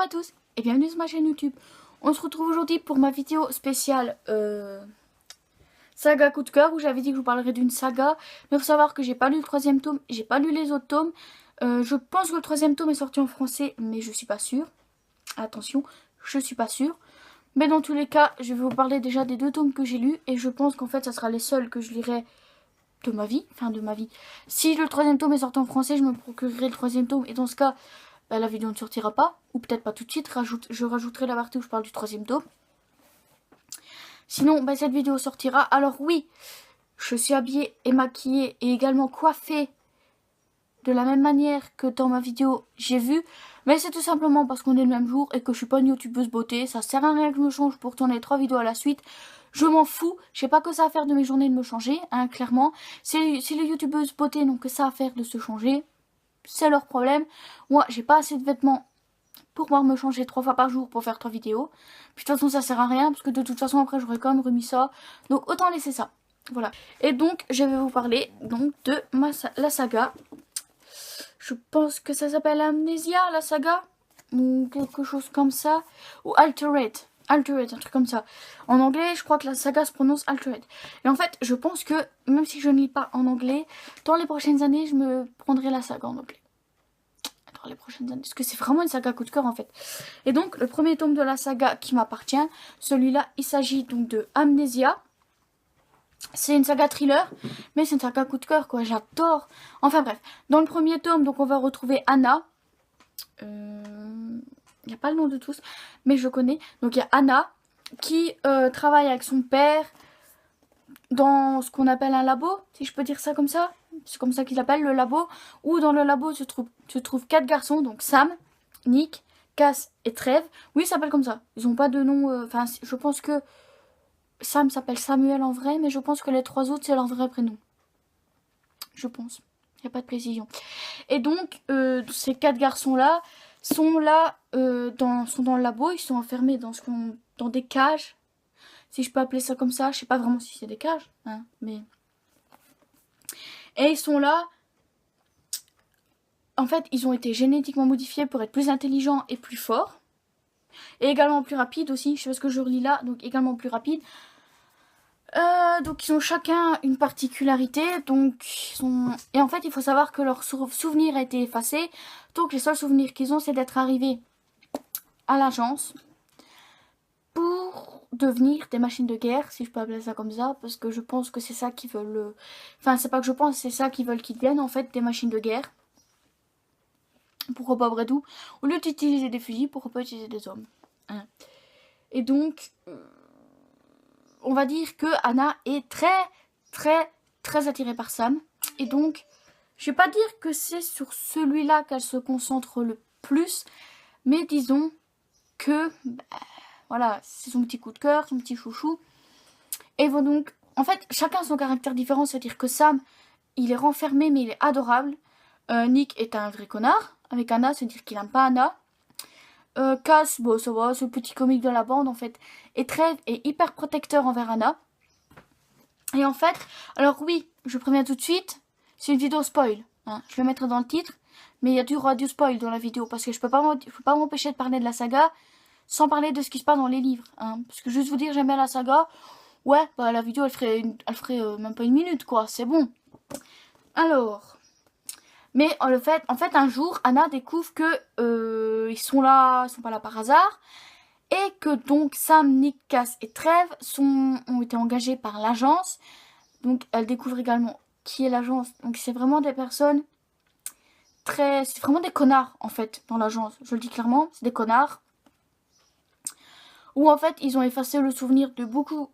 à tous et bienvenue sur ma chaîne YouTube. On se retrouve aujourd'hui pour ma vidéo spéciale saga coup de cœur où j'avais dit que je vous parlerais d'une saga. Mais il faut savoir que j'ai pas lu le troisième tome, j'ai pas lu les autres tomes. Je pense que le troisième tome est sorti en français mais je suis pas sûre. Attention, je suis pas sûre. Mais dans tous les cas, je vais vous parler déjà des deux tomes que j'ai lus et je pense qu'en fait ça sera les seuls que je lirai de ma vie. Si le troisième tome est sorti en français, je me procurerai le troisième tome et dans ce cas... la vidéo ne sortira pas, ou peut-être pas tout de suite, je rajouterai la partie où je parle du troisième tome. Sinon, cette vidéo sortira. Alors oui, je suis habillée et maquillée et également coiffée de la même manière que dans ma vidéo j'ai vu. Mais c'est tout simplement parce qu'on est le même jour et que je suis pas une youtubeuse beauté. Ça sert à rien que je me change pour tourner 3 vidéos à la suite. Je m'en fous, j'ai pas que ça à faire de mes journées de me changer, hein, clairement. Si les youtubeuses beauté n'ont que ça à faire de se changer, c'est leur problème. Moi, j'ai pas assez de vêtements pour pouvoir me changer 3 fois par jour pour faire 3 vidéos. Puis de toute façon, ça sert à rien parce que de toute façon, après, j'aurais quand même remis ça. Donc, autant laisser ça. Voilà. Et donc, je vais vous parler donc de la saga. Je pense que ça s'appelle Amnesia, la saga. Ou quelque chose comme ça. Ou Altered, un truc comme ça. En anglais, je crois que la saga se prononce Altered. Et en fait, je pense que, même si je ne lis pas en anglais, dans les prochaines années, je me prendrai la saga en anglais. Dans les prochaines années. Parce que c'est vraiment une saga coup de cœur, en fait. Et donc, le premier tome de la saga qui m'appartient, celui-là, il s'agit donc de Amnesia. C'est une saga thriller, mais c'est une saga coup de cœur, quoi. J'adore. Enfin bref, dans le premier tome, donc on va retrouver Anna. Il n'y a pas le nom de tous, mais je connais. Donc il y a Anna qui travaille avec son père dans ce qu'on appelle un labo, si je peux dire ça comme ça. C'est comme ça qu'ils appellent le labo. Où dans le labo se trouvent 4 garçons, donc Sam, Nick, Cass et Trev. Oui, ils s'appellent comme ça. Ils n'ont pas de nom. Enfin, je pense que Sam s'appelle Samuel en vrai, mais je pense que les 3 autres, c'est leur vrai prénom. Je pense. Il n'y a pas de précision. Et donc, ces 4 garçons-là sont là, sont dans le labo. Ils sont enfermés dans des cages. Si je peux appeler ça comme ça. Je sais pas vraiment si c'est des cages. Hein, mais... Et ils sont là. En fait, ils ont été génétiquement modifiés pour être plus intelligents et plus forts. Et également plus rapides aussi. Je sais pas ce que je relis là. Donc également plus rapides. Donc ils ont chacun une particularité. Et en fait, il faut savoir que leur souvenir a été effacé. Donc les seuls souvenirs qu'ils ont, c'est d'être arrivés à l'agence pour devenir des machines de guerre, si je peux appeler ça comme ça, parce que je pense que c'est ça qu'ils veulent... Enfin, c'est pas que je pense, c'est ça qu'ils veulent qu'ils deviennent, en fait, des machines de guerre. Pourquoi pas après tout? Au lieu d'utiliser des fusils, pourquoi pas utiliser des hommes, hein. Et donc, on va dire que Anna est très attirée par Sam. Et donc, je vais pas dire que c'est sur celui-là qu'elle se concentre le plus, mais disons que... voilà, c'est son petit coup de cœur, son petit chouchou. Et bon donc, en fait, chacun a son caractère différent. C'est-à-dire que Sam, il est renfermé, mais il est adorable. Nick est un vrai connard. Avec Anna, c'est-à-dire qu'il n'aime pas Anna. Cass, bon, ça va, c'est le petit comique de la bande, en fait. Et Trev est hyper protecteur envers Anna. Et en fait, alors oui, je préviens tout de suite, c'est une vidéo spoil. Hein. Je le mettrai dans le titre. Mais il y a du spoil dans la vidéo. Parce que je peux pas m'empêcher de parler de la saga sans parler de ce qui se passe dans les livres, hein. Parce que juste vous dire j'aime bien la saga, ouais, la vidéo elle ferait même pas 1 minute, quoi, c'est bon. Alors, mais en fait un jour, Anna découvre que ils sont pas là par hasard, et que donc Sam, Nick, Cass et Trev ont été engagés par l'agence. Donc elle découvre également qui est l'agence. Donc c'est vraiment des personnes c'est vraiment des connards en fait dans l'agence, je le dis clairement, c'est des connards. Où en fait ils ont effacé le souvenir de beaucoup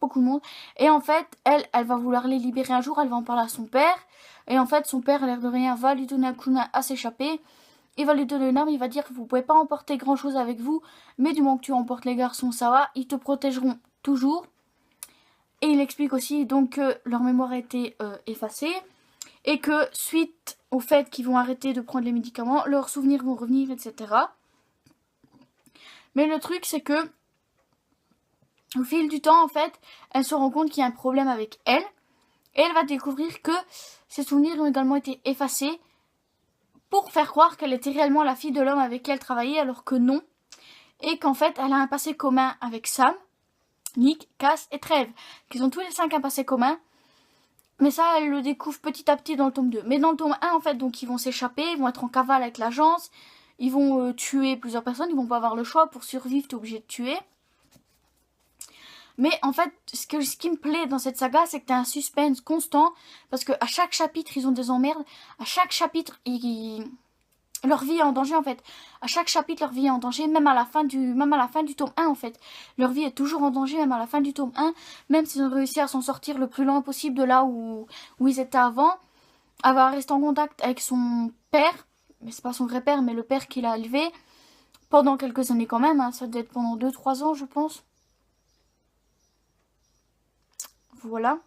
de monde. Et en fait elle va vouloir les libérer un jour, elle va en parler à son père. Et en fait son père, à l'air de rien, va lui donner un coup de main à s'échapper. Il va lui donner une arme, il va dire que vous pouvez pas emporter grand chose avec vous, mais du moment que tu emportes les garçons, ça va, ils te protégeront toujours. Et il explique aussi donc que leur mémoire a été effacée. Et que suite au fait qu'ils vont arrêter de prendre les médicaments, leurs souvenirs vont revenir, etc. Mais le truc, c'est que au fil du temps, en fait, elle se rend compte qu'il y a un problème avec elle. Et elle va découvrir que ses souvenirs ont également été effacés pour faire croire qu'elle était réellement la fille de l'homme avec qui elle travaillait, alors que non. Et qu'en fait, elle a un passé commun avec Sam, Nick, Cass et Trev, qu'ils ont tous les 5 un passé commun. Mais ça, elle le découvre petit à petit dans le tome 2. Mais dans le tome 1, en fait, donc ils vont s'échapper, ils vont être en cavale avec l'agence, ils vont tuer plusieurs personnes, ils vont pas avoir le choix, pour survivre, t'es obligé de tuer. Mais en fait, ce qui me plaît dans cette saga, c'est que t'as un suspense constant, parce qu'à chaque chapitre, ils ont des emmerdes, à chaque chapitre, leur vie est en danger en fait. À chaque chapitre, leur vie est en danger, même à la fin du tome 1 en fait. Leur vie est toujours en danger, même à la fin du tome 1. Même s'ils ont réussi à s'en sortir le plus loin possible de là où ils étaient avant. Elle va rester en contact avec son père. Mais c'est pas son vrai père, mais le père qui l'a élevé. Pendant quelques années quand même. Hein. Ça doit être pendant 2-3 ans je pense. Voilà.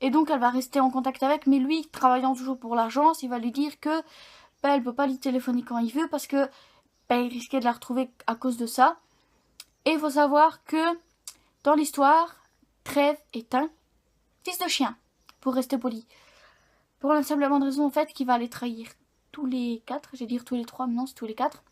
Et donc elle va rester en contact avec, mais lui, travaillant toujours pour l'agence, il va lui dire que elle peut pas lui téléphoner quand il veut parce que il risquait de la retrouver à cause de ça. Et il faut savoir que dans l'histoire, Trev est un fils de chien, pour rester poli. Pour la simple bonne raison en fait qu'il va les trahir tous les 4, je vais dire tous les 3, mais non c'est tous les 4.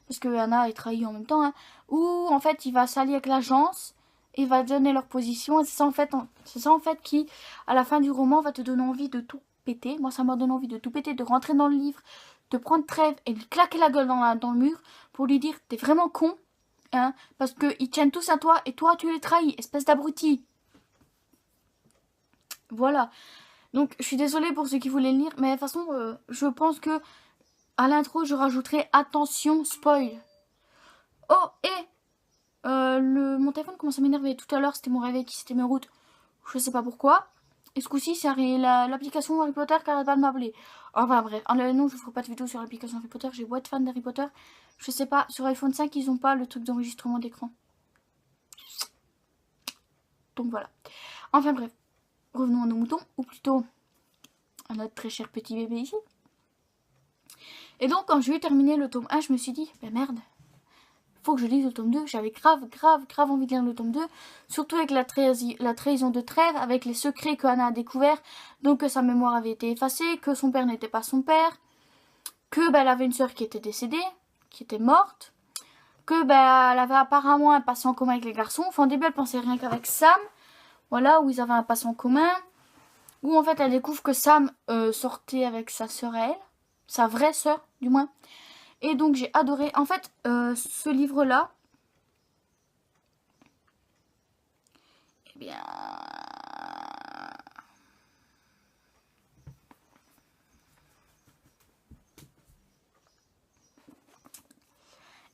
Parce que Anna est trahie en même temps. Hein, où en fait il va s'allier avec l'agence. Et va donner leur position. Et c'est ça en fait qui, à la fin du roman, va te donner envie de tout péter. Moi, ça m'a donné envie de tout péter, de rentrer dans le livre, de prendre Trev et de lui claquer la gueule dans le mur pour lui dire t'es vraiment con, hein, parce qu'ils tiennent tous à toi et toi tu les trahis, espèce d'abruti. Voilà. Donc, je suis désolée pour ceux qui voulaient le lire, mais de toute façon, je pense que à l'intro, je rajouterai attention spoil. Oh, et mon téléphone commence à m'énerver. Tout à l'heure, c'était mon réveil qui s'était mis en route. Je sais pas pourquoi. Et ce coup-ci, c'est l'application Harry Potter qui arrête pas de m'appeler. Enfin bref. Non, je ferai pas de vidéo sur l'application Harry Potter. J'ai beau être fan d'Harry Potter. Je sais pas, sur iPhone 5, ils ont pas le truc d'enregistrement d'écran. Donc voilà. Enfin bref. Revenons à nos moutons. Ou plutôt à notre très cher petit bébé ici. Et donc, quand j'ai eu terminé le tome 1, je me suis dit, ben merde. Faut que je lise le tome 2. J'avais grave envie de lire le tome 2. Surtout avec la trahison de Trev, avec les secrets que Anna a découvert. Donc que sa mémoire avait été effacée, que son père n'était pas son père, que elle avait une sœur qui était décédée, qui était morte, que elle avait apparemment un passé en commun avec les garçons. Enfin au début elle pensait rien qu'avec Sam. Voilà, où ils avaient un passé en commun. Où en fait elle découvre que Sam sortait avec sa sœur à elle. Sa vraie sœur du moins. Et donc j'ai adoré. En fait, ce livre-là, eh bien...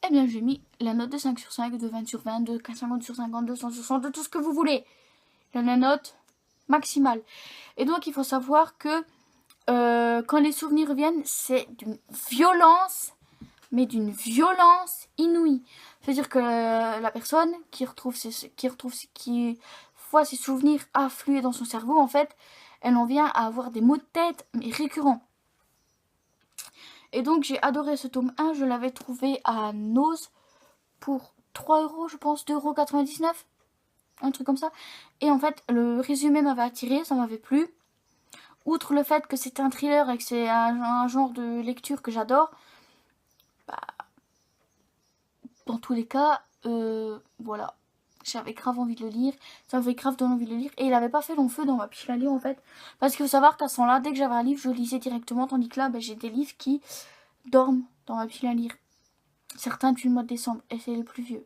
Eh bien, j'ai mis la note de 5 sur 5, de 20 sur 20, de 50 sur 50, de 100 sur 100, de tout ce que vous voulez. La note maximale. Et donc, il faut savoir que quand les souvenirs reviennent, c'est d'une violence... mais d'une violence inouïe. C'est-à-dire que la personne qui voit ses souvenirs affluer dans son cerveau, en fait, elle en vient à avoir des maux de tête, mais récurrents. Et donc, j'ai adoré ce tome 1. Je l'avais trouvé à Nose pour 3 €, je pense, 2,99 €. Un truc comme ça. Et en fait, le résumé m'avait attiré, ça m'avait plu. Outre le fait que c'est un thriller et que c'est un genre de lecture que j'adore, dans tous les cas, voilà. J'avais grave envie de le lire. Ça m'avait grave donné envie de le lire. Et il avait pas fait long feu dans ma pile à lire en fait. Parce qu'il faut savoir qu'à ce moment-là, dès que j'avais un livre, je le lisais directement. Tandis que là, j'ai des livres qui dorment dans ma pile à lire. Certains depuis le mois de décembre. Et c'est les plus vieux.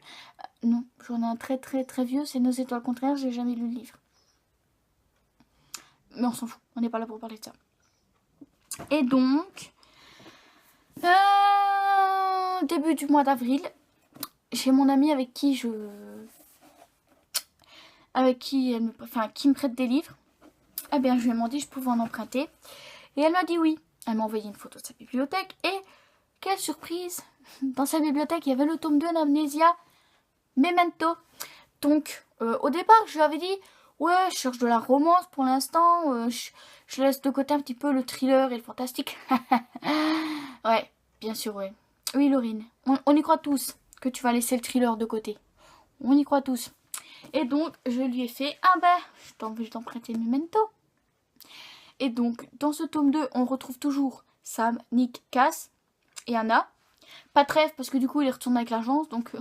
Non, j'en ai un très vieux. C'est Nos étoiles contraires. J'ai jamais lu le livre. Mais on s'en fout. On n'est pas là pour parler de ça. Et donc, début du mois d'avril, j'ai mon amie avec qui qui me prête des livres. Eh bien, je lui ai demandé si je pouvais en emprunter. Et elle m'a dit oui. Elle m'a envoyé une photo de sa bibliothèque. Et, quelle surprise, dans sa bibliothèque, il y avait le tome 2 d'Amnésia Memento. Donc, au départ, je lui avais dit, ouais, je cherche de la romance pour l'instant. Je laisse de côté un petit peu le thriller et le fantastique. Ouais, bien sûr, ouais. Oui, Laurine, on y croit tous que tu vas laisser le thriller de côté. On y croit tous. Et donc, je lui ai fait, je vais t'emprunter Memento. Et donc, dans ce tome 2, on retrouve toujours Sam, Nick, Cass et Anna. Pas Trèves, parce que du coup, il est retourné avec l'agence, donc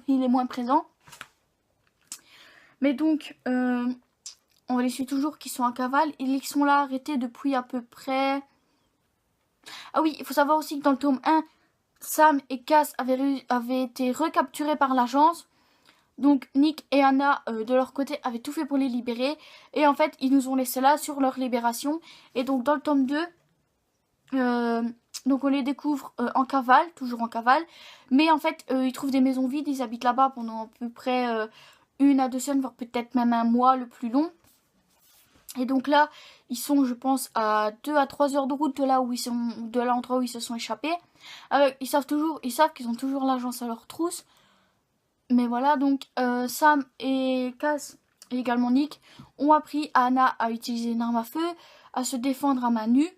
il est moins présent. Mais donc, on les suit toujours qui sont en cavale. Ils sont là arrêtés depuis à peu près... Ah oui, il faut savoir aussi que dans le tome 1, Sam et Cass avaient été recapturés par l'agence. Donc Nick et Anna, de leur côté, avaient tout fait pour les libérer. Et en fait, ils nous ont laissés là sur leur libération. Et donc dans le tome 2, donc on les découvre en cavale, toujours en cavale. Mais en fait, ils trouvent des maisons vides. Ils habitent là-bas pendant à peu près 1 à 2 semaines, voire peut-être même un mois le plus long. Et donc là, ils sont, je pense, à 2 à 3 heures de route de là où ils sont, de l'endroit où ils se sont échappés. Ils savent qu'ils ont toujours l'agence à leur trousse. Mais voilà, donc Sam et Cass, et également Nick, ont appris à Anna à utiliser une arme à feu, à se défendre à main nue,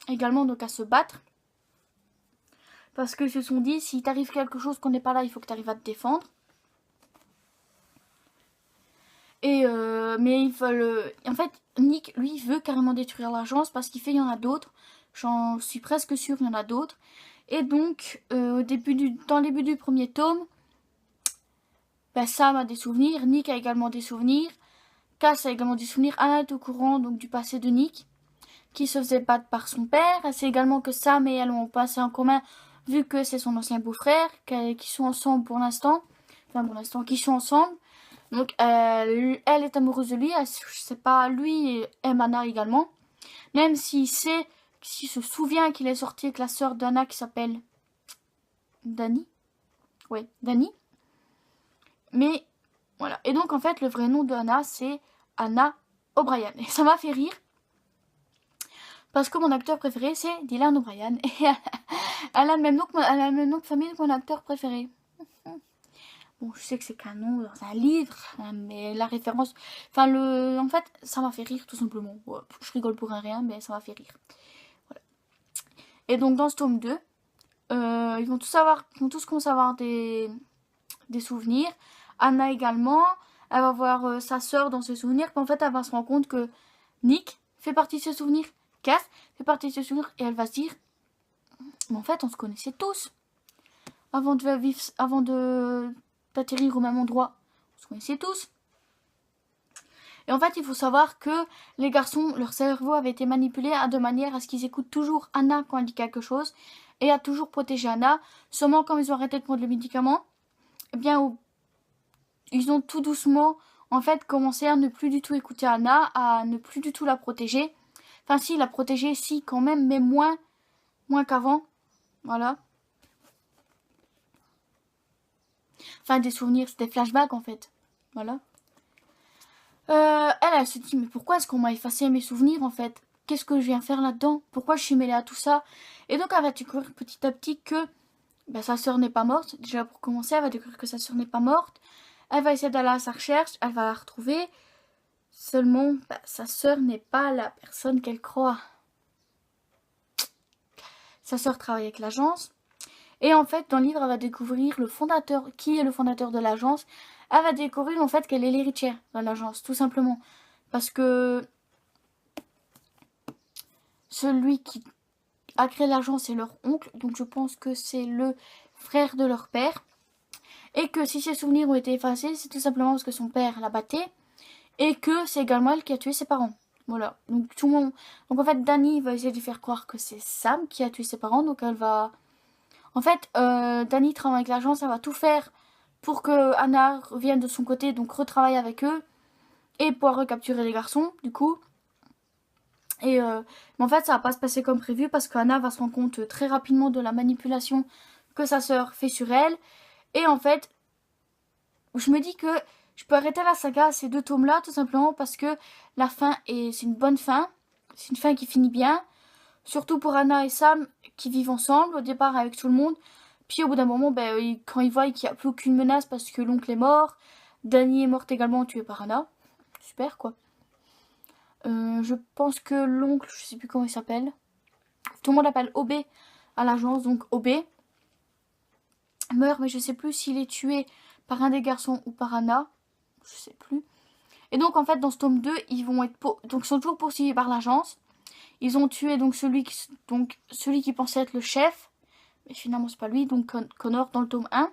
également donc à se battre. Parce qu'ils se sont dit, si t'arrive quelque chose qu'on n'est pas là, il faut que tu arrives à te défendre. Mais ils veulent... En fait, Nick, lui, veut carrément détruire l'agence parce qu'il fait, il y en a d'autres. J'en suis presque sûre, il y en a d'autres. Et donc, dans le début du premier tome, Sam a des souvenirs, Nick a également des souvenirs, Cass a également des souvenirs, Anna est au courant donc du passé de Nick, qui se faisait battre par son père. Elle sait également que Sam et elle ont un passé en commun, vu que c'est son ancien beau-frère, qui sont ensemble pour l'instant. Enfin, pour l'instant, qui sont ensemble. Donc, elle est amoureuse de lui, je sais pas, lui aime Anna également. Même s'il se souvient qu'il est sorti avec la sœur d'Anna qui s'appelle Dani. Ouais, Dani. Mais voilà. Et donc en fait le vrai nom de Anna c'est Anna O'Brien. Et ça m'a fait rire. Parce que mon acteur préféré c'est Dylan O'Brien. Et elle a le même nom de famille que mon acteur préféré. Bon, je sais que c'est qu'un nom dans un livre, hein, mais la référence... Enfin, en fait, ça m'a fait rire tout simplement. Ouais, je rigole pour un rien, mais ça m'a fait rire. Voilà. Et donc dans ce tome 2, ils vont tous commencer à avoir des souvenirs. Anna également, elle va voir sa sœur dans ses souvenirs, puis en fait elle va se rendre compte que Nick fait partie de ses souvenirs, Cass fait partie de ses souvenirs, et elle va se dire, mais en fait on se connaissait tous, avant d'atterrir au même endroit, on se connaissait tous. Et en fait il faut savoir que les garçons, leur cerveau avait été manipulé de manière à ce qu'ils écoutent toujours Anna quand elle dit quelque chose, et à toujours protéger Anna. Seulement quand ils ont arrêté de prendre le médicament, eh bien ils ont tout doucement en fait commencé à ne plus du tout écouter Anna, à ne plus du tout la protéger. Enfin si, la protéger si quand même, mais moins qu'avant. Voilà. Enfin des souvenirs, c'était des flashbacks en fait. Voilà. Elle se dit mais pourquoi est-ce qu'on m'a effacé mes souvenirs en fait? Qu'est-ce que je viens faire là-dedans? Pourquoi je suis mêlée à tout ça? Et donc elle va découvrir petit à petit que sa sœur n'est pas morte. Déjà pour commencer, elle va découvrir que sa sœur n'est pas morte. Elle va essayer d'aller à sa recherche, elle va la retrouver. Seulement, sa sœur n'est pas la personne qu'elle croit. Sa sœur travaille avec l'agence. Et en fait, dans le livre, elle va découvrir le fondateur, qui est le fondateur de l'agence. Elle va découvrir en fait qu'elle est l'héritière de l'agence, tout simplement. Parce que celui qui a créé l'agence est leur oncle. Donc je pense que c'est le frère de leur père. Et que si ses souvenirs ont été effacés, c'est tout simplement parce que son père la battait. Et que c'est également elle qui a tué ses parents. Voilà. Donc tout le monde... Donc en fait, Dani va essayer de faire croire que c'est Sam qui a tué ses parents. Donc elle va... En fait, Dani travaille avec l'agence, elle va tout faire pour que Anna revienne de son côté, donc retravaille avec eux. Et pouvoir recapturer les garçons, du coup. Mais en fait, ça va pas se passer comme prévu parce qu'Anna va se rendre compte très rapidement de la manipulation que sa sœur fait sur elle. Et en fait, je me dis que je peux arrêter la saga à ces 2 tomes-là, tout simplement parce que la fin, c'est une bonne fin. C'est une fin qui finit bien. Surtout pour Anna et Sam, qui vivent ensemble, au départ avec tout le monde. Puis au bout d'un moment, quand ils voient qu'il n'y a plus aucune menace parce que l'oncle est mort, Dani est morte également, tuée par Anna. Super, quoi. Je pense que l'oncle, je sais plus comment il s'appelle. Tout le monde l'appelle OB à l'agence, donc OB. Meurt, mais je sais plus s'il est tué par un des garçons ou par Anna. Je sais plus. Et donc en fait dans ce tome 2, ils vont être donc ils sont toujours poursuivis par l'agence. Ils ont tué donc celui qui pensait être le chef. Mais finalement, c'est pas lui, donc Connor dans le tome 1.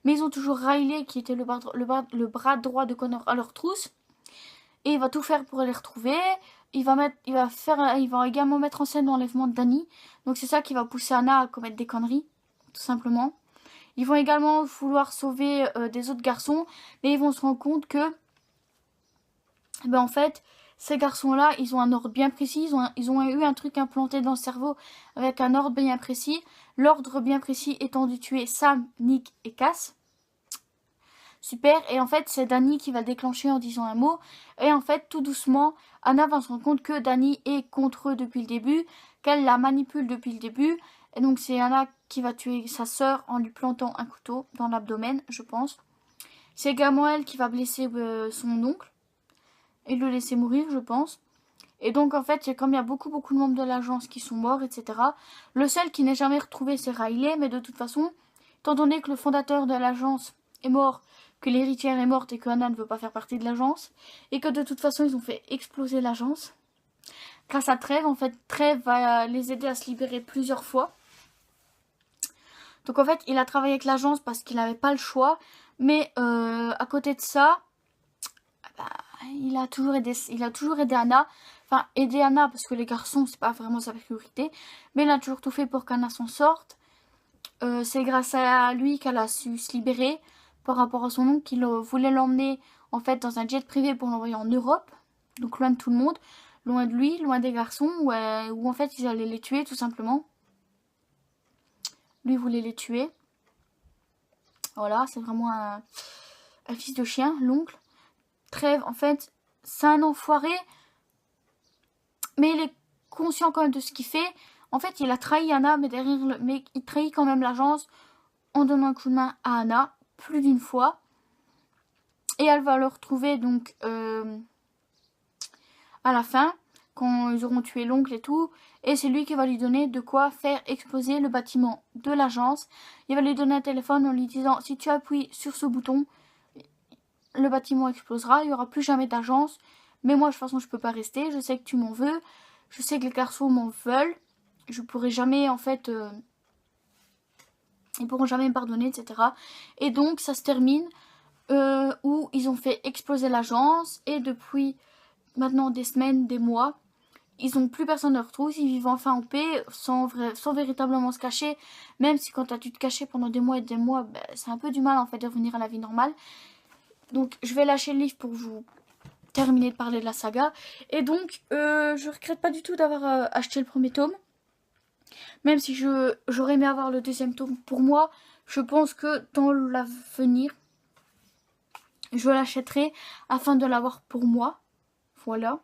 Mais ils ont toujours Riley qui était le bras droit de Connor à leur trousse. Et il va tout faire pour les retrouver. Il va également mettre en scène l'enlèvement de Danny. Donc c'est ça qui va pousser Anna à commettre des conneries, tout simplement. Ils vont également vouloir sauver des autres garçons. Mais ils vont se rendre compte que, en fait, ces garçons-là, ils ont un ordre bien précis. Ils ont eu un truc implanté dans le cerveau avec un ordre bien précis. L'ordre bien précis étant de tuer Sam, Nick et Cass. Super, et en fait c'est Danny qui va déclencher en disant un mot, et en fait tout doucement Anna va se rendre compte que Danny est contre eux depuis le début, qu'elle la manipule depuis le début, et donc c'est Anna qui va tuer sa sœur en lui plantant un couteau dans l'abdomen, je pense. C'est également elle qui va blesser son oncle et le laisser mourir, je pense. Et donc en fait, comme il y a beaucoup de membres de l'agence qui sont morts, etc. Le seul qui n'est jamais retrouvé c'est Riley, mais de toute façon, étant donné que le fondateur de l'agence est mort, que l'héritière est morte et que Anna ne veut pas faire partie de l'agence, et que de toute façon ils ont fait exploser l'agence, grâce à Trêve, en fait Trêve va les aider à se libérer plusieurs fois. Donc en fait il a travaillé avec l'agence parce qu'il n'avait pas le choix, mais à côté de ça, il a toujours aidé Anna. Enfin, aider Anna parce que les garçons c'est pas vraiment sa priorité, mais il a toujours tout fait pour qu'Anna s'en sorte. C'est grâce à lui qu'elle a su se libérer par rapport à son oncle qui voulait l'emmener en fait dans un jet privé pour l'envoyer en Europe, donc loin de tout le monde, loin de lui, loin des garçons, où en fait ils allaient les tuer tout simplement. Lui voulait les tuer. Voilà, c'est vraiment un fils de chien, l'oncle. Trêve, en fait, c'est un enfoiré, mais il est conscient quand même de ce qu'il fait. En fait, il a trahi Anna, mais il trahit quand même l'agence en donnant un coup de main à Anna plus d'une fois. Et elle va le retrouver donc à la fin, quand ils auront tué l'oncle et tout. Et c'est lui qui va lui donner de quoi faire exploser le bâtiment de l'agence. Il va lui donner un téléphone en lui disant si tu appuies sur ce bouton, le bâtiment explosera, il n'y aura plus jamais d'agence. Mais moi de toute façon je peux pas rester, je sais que tu m'en veux, je sais que les garçons m'en veulent. Je pourrai jamais en fait... ils pourront jamais me pardonner, etc. Et donc ça se termine où ils ont fait exploser l'agence. Et depuis maintenant des semaines, des mois, ils n'ont plus personne à leur trousse. Ils vivent enfin en paix, sans véritablement se cacher. Même si quand tu as dû te cacher pendant des mois et des mois, c'est un peu du mal en fait de revenir à la vie normale. Donc je vais lâcher le livre pour vous terminer de parler de la saga. Et donc je regrette pas du tout d'avoir acheté le premier tome. Même si j'aurais aimé avoir le deuxième tome pour moi, je pense que dans l'avenir, je l'achèterai afin de l'avoir pour moi. Voilà.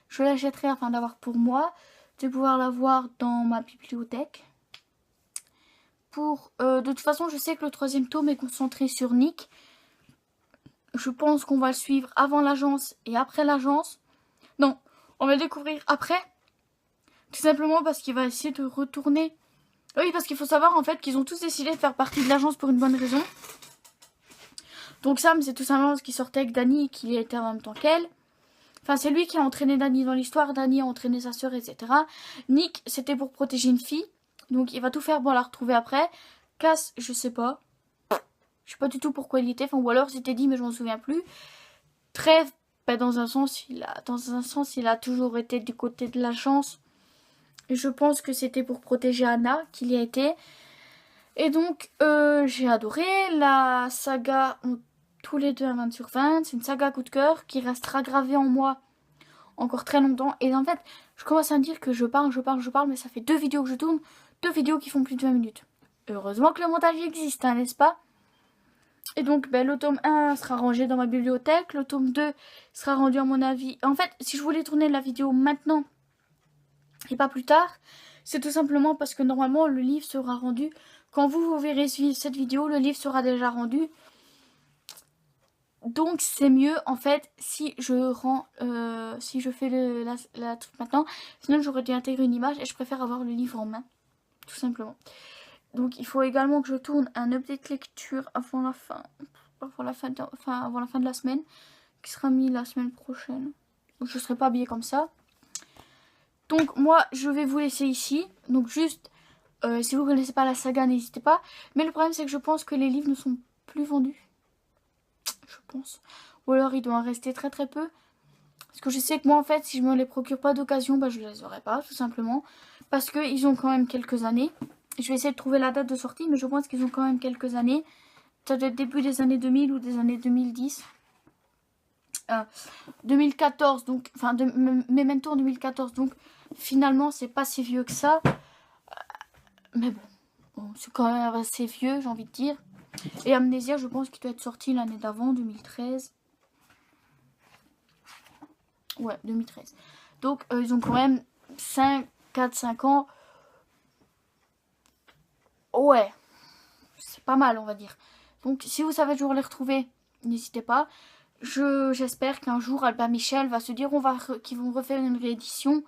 Je l'achèterai afin d'avoir pour moi, de pouvoir l'avoir dans ma bibliothèque. De toute façon, je sais que le troisième tome est concentré sur Nick. Je pense qu'on va le suivre avant l'agence et après l'agence. Non, on va le découvrir après. Tout simplement parce qu'il va essayer de retourner. Oui, parce qu'il faut savoir en fait qu'ils ont tous décidé de faire partie de l'agence pour une bonne raison. Donc Sam, c'est tout simplement parce qu'il sortait avec Danny et qu'il était en même temps qu'elle. Enfin, c'est lui qui a entraîné Danny dans l'histoire. Danny a entraîné sa sœur, etc. Nick, c'était pour protéger une fille. Donc il va tout faire pour la retrouver après. Cass, je sais pas. Je sais pas du tout pourquoi il y était. Enfin, ou alors c'était dit, mais je m'en souviens plus. Trêve, dans un sens, il a toujours été du côté de la chance. Et je pense que c'était pour protéger Anna qu'il y a été. Et donc, j'ai adoré la saga. Tous les deux un 20 sur 20. C'est une saga coup de cœur qui restera gravée en moi encore très longtemps. Et en fait, je commence à me dire que je parle, mais ça fait 2 vidéos que je tourne. 2 vidéos qui font plus de 20 minutes. Heureusement que le montage existe, hein, n'est-ce pas? Et donc, le tome 1 sera rangé dans ma bibliothèque. Le tome 2 sera rendu à mon avis. En fait, si je voulais tourner la vidéo maintenant et pas plus tard, c'est tout simplement parce que normalement, le livre sera rendu. Quand vous verrez cette vidéo, le livre sera déjà rendu. Donc c'est mieux en fait si je fais la truc maintenant. Sinon j'aurais dû intégrer une image et je préfère avoir le livre en main. Tout simplement. Donc il faut également que je tourne un update lecture avant la fin de la semaine. Qui sera mis la semaine prochaine. Donc je ne serai pas habillée comme ça. Donc moi je vais vous laisser ici. Donc juste si vous ne connaissez pas la saga, n'hésitez pas. Mais le problème c'est que je pense que les livres ne sont plus vendus. Je pense. Ou alors il doit en rester très très peu. Parce que je sais que moi en fait si je me les procure pas d'occasion, bah je les aurai pas tout simplement. Parce qu'ils ont quand même quelques années. Je vais essayer de trouver la date de sortie, mais je pense qu'ils ont quand même quelques années. Ça doit être début des années 2000 ou des années 2010. 2014, donc, enfin, Memento en 2014, donc finalement, c'est pas si vieux que ça. Mais bon c'est quand même assez vieux, j'ai envie de dire. Et Amnésia, je pense qu'il doit être sorti l'année d'avant, 2013. Ouais, 2013. Donc, ils ont quand même 4-5 ans. Ouais, c'est pas mal, on va dire. Donc, si vous savez toujours les retrouver, n'hésitez pas. J'espère qu'un jour, Albin Michel va se dire qu'ils vont refaire une réédition.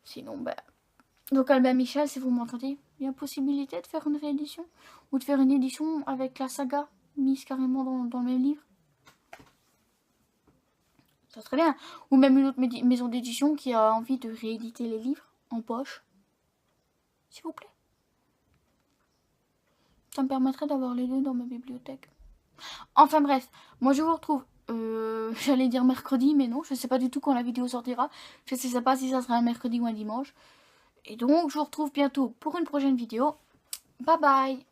Sinon, ben... Donc, Albin Michel, si vous m'entendez, il y a possibilité de faire une réédition. Ou de faire une édition avec la saga mise carrément dans le même livre. Ça serait bien. Ou même une autre maison d'édition qui a envie de rééditer les livres en poche. S'il vous plaît. Ça me permettrait d'avoir les deux dans ma bibliothèque. Enfin bref, moi je vous retrouve, j'allais dire mercredi, mais non, je sais pas du tout quand la vidéo sortira. Je sais pas si ça sera un mercredi ou un dimanche. Et donc, je vous retrouve bientôt pour une prochaine vidéo. Bye bye!